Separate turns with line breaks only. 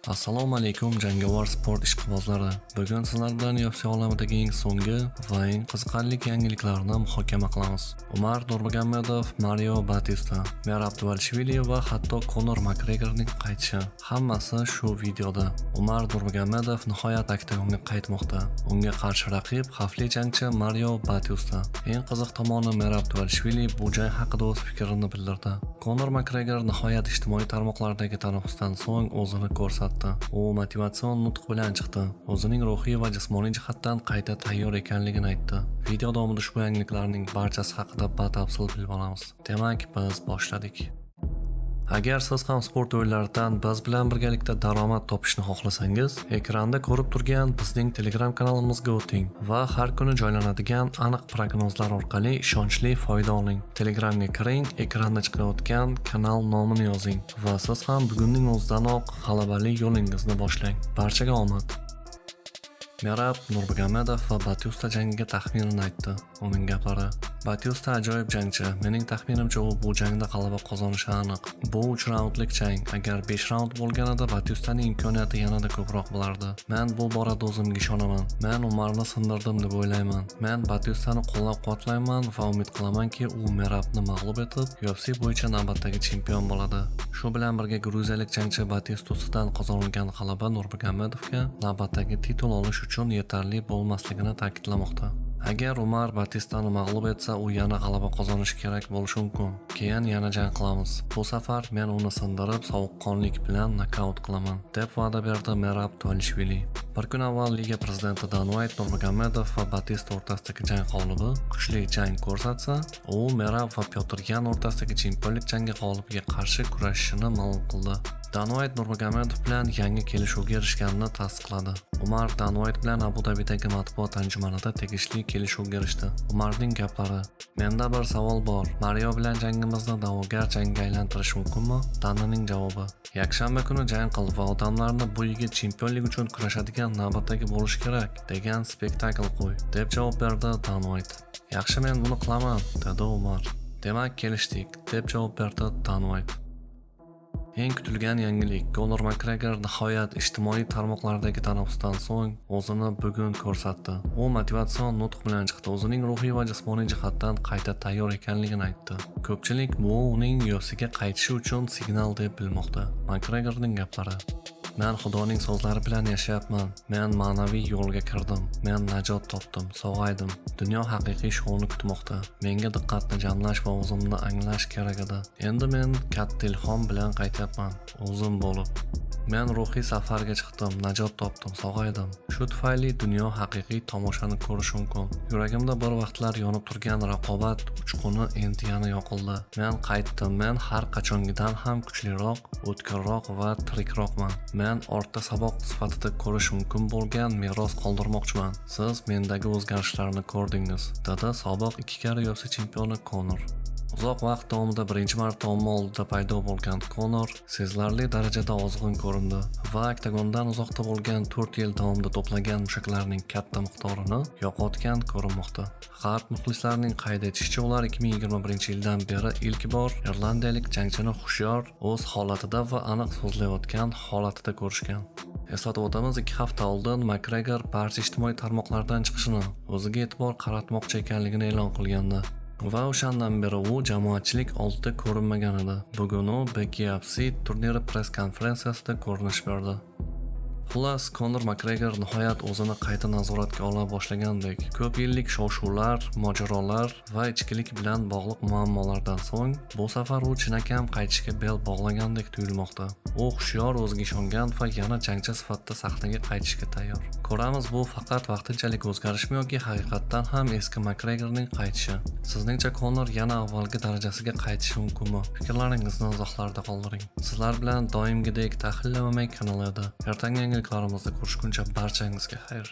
Assalomu alaykum jangovar sport ishqibozlari. Bugun sizlar bilan UFC olamidagi eng so'nggi va eng qiziqarli yangiliklarni muhokama qilamiz. Umar Nurmagomedov, Mario Batista, Merab Dvalishvili va hatto Conor McGregorning qaytishi. Hammasi shu videoda. Umar Nurmagomedov nihoyat oktagonga qaytmoqda. Unga qarshi raqib xavfli jangchi Mario Batista. Eng qiziq tomoni Merab Dvalishvili bu jang haqida o'z fikrini bildirdi. Conor McGregor nihoyat ijtimoiy tarmoqlardagi tanaffusdan so'ng o'zini ko'rsatdi. U motivatsion nutq bilan chiqdi. O'zining ruhiy va jismoniy jihatdan qayta tayyor ekanligini aytdi. Video davomida ushbu yangiliklarning barchasi haqida batafsil bilib olamiz. Demak, biz boshladik. Agar siz ham sport o'yinlaridan biz bilan birgalikda daromad topishni xohlasangiz, ekranda ko'rib turgan bizning Telegram kanalimizga o'ting va har kuni joylanadigan aniq prognozlar orqali ishonchli foyda oling. Telegramga kiring, ekranda chiqayotgan kanal nomini yozing va siz ham bugunning o'zidanoq g'alabali yo'lingizni boshlang. Barchaga omad. Merab Nurmagomedov va Batista jangiga taxminini aytdi. Uning gaplari: Batista ajoyib jangchi. Mening taxminimcha u bu jangda g'alaba qozonishi aniq. Bu 3 raundlik jang. Agar 5 raund bo'lganida Batistaning imkoniyati yanada ko'proq bo'lardi. Men bu borada o'zimga ishonaman. Men Umarni sindirdim deb o'ylayman. Men Batistani qo'llab-quvvatlayman va umid qilamanki, u Merabni mag'lub etib, UFC bo'yicha navbatdagi chempion bo'ladi. Shu bilan birga gruziyalik jangchi Batista ustidan qozonilgan g'alaba Nurmagomedovga navbatdagi titul olish uchun yetarli bo'lmasligini ta'kidlamoqda. Agar Umar Batistani mag'lub etsa, u yana g'alaba qozonishi kerak bo'lishi mumkin. Keyin yana jang qilamiz. Bu safar men uni sindirib, sovuqqonlik bilan nokaut qilaman, deb va'da berdi Merab Dvalishvili. Bir kun avval liga prezidenti Dana White Nurmagomedov va Batista o'rtasidagi jang g'olibi kuchli jang ko'rsatsa, u Merab va Pyotr Yan o'rtasidagi chempionlik jangi g'olibiga qarshi kurashishini ma'lum qildi. Dana White Nurmagomedov bilan yangi kelishuvga erishganini tasdiqladi. Umar Dana White bilan Abu Dabidagi matbuot anjumanida tegishli kelishuvga erishdi. Umarning gaplari: Menda bir savol bor. Mario bilan jangimizni da'vogar jangga aylantirish mumkinmi? Dananing javobi: Yakshanba kuni jang qil va odamlarni bu yigit chempionlik uchun kurashadigan navbatdagi bo'lishi kerak degan spektakl qo'y, deb javob berdi Dana White. Yaxshi, men buni qilaman, dedi Umar. Demak, kelishdik, deb javob berdi Dana White. Eng kutilgan yangilik: Conor McGregor nihoyat ijtimoiy tarmoqlardagi tanaffusdan so'ng o'zini bugun ko'rsatdi. U motivatsion nutq bilan chiqdi. O'zining ruhiy va jismoniy jihatdan qayta tayyor ekanligini aytdi. Ko'pchilik bu uning UFC'ga qaytishi uchun signal deb bilmoqda. McGregorning gaplari: Men Xudoning so'zlari bilan yashayapman. Men ma'naviy yo'lga kirdim. Men najot topdim, sog'aydim. Dunyo haqiqiy shouni kutmoqda. Menga diqqatni jamlash va o'zimni anglash kerak edi. Endi men katta ilhom bilan qaytyapman, o'zim bo'lib. Men ruhiy safarga chiqdim, najot topdim, sog'aydim. Shu tufayli dunyo haqiqiy tomoshani ko'rish mumkin. Yuragimda bir vaqtlar yonib turgan raqobat uchquni endi yana yoqildi. Men qaytdim. Men har qachongidan ham kuchliroq, o'tkirroq va tirikroqman. Men ortda saboq sifatida ko'rish mumkin bo'lgan meros qoldirmoqchiman. Siz mendagi o'zgarishlarni ko'rdingiz, dedi sobiq 2 karra UFC chempioni Conor. Uzoq vaqt davomida birinchi marta omma oldida paydo bo'lgan Conor sezilarli darajada ozg'in ko'rindi va oktagondan uzoqda bo'lgan 4 yil davomida to'plagan mushaklarning katta miqdorini yo'qotgan ko'rinmoqda. G'arb muxlislarining qayd etishicha, ular 2021-yildan beri ilk bor irlandiyalik jangchini hushyor, o'z holatida va aniq so'zlayotgan holatida ko'rishgan. Eslatib o'tamiz, 2 hafta oldin McGregor barcha ijtimoiy tarmoqlardan chiqishini, o'ziga e'tibor qaratmoqchi ekanligini e'lon qilgandi. Va o'shandan beri u jamoatchilik oldida ko'rinmagan edi. Bugun u BKFC turniri press konferensiyasida ko'rinish berdi. Xullas, Conor McGregor nihoyat o'zini qayta nazoratga ola boshlagandek. Ko'p yillik shov-shuvlar, mojarolar va ichkilik bilan bog'liq muammolardan so'ng bu safar u chinakam qaytishga bel bog'lagandek tuyulmoqda. U hushyor, o'ziga ishongan va yana jangchi sifatida sahnaga qaytishga tayyor. Ko'ramiz, bu faqat vaqtinchalik o'zgarishmi yoki haqiqatdan ham eski McGregorning qaytishi. Sizningcha Conor yana avvalgi darajasiga qaytishi mumkinmi? Fikrlaringizni izohlarda qoldiring. Sizlar bilan doimgidek tahlil MMA kanali edi. Ertangi yangiliklarimizni ko'rishguncha barchangizga xayr.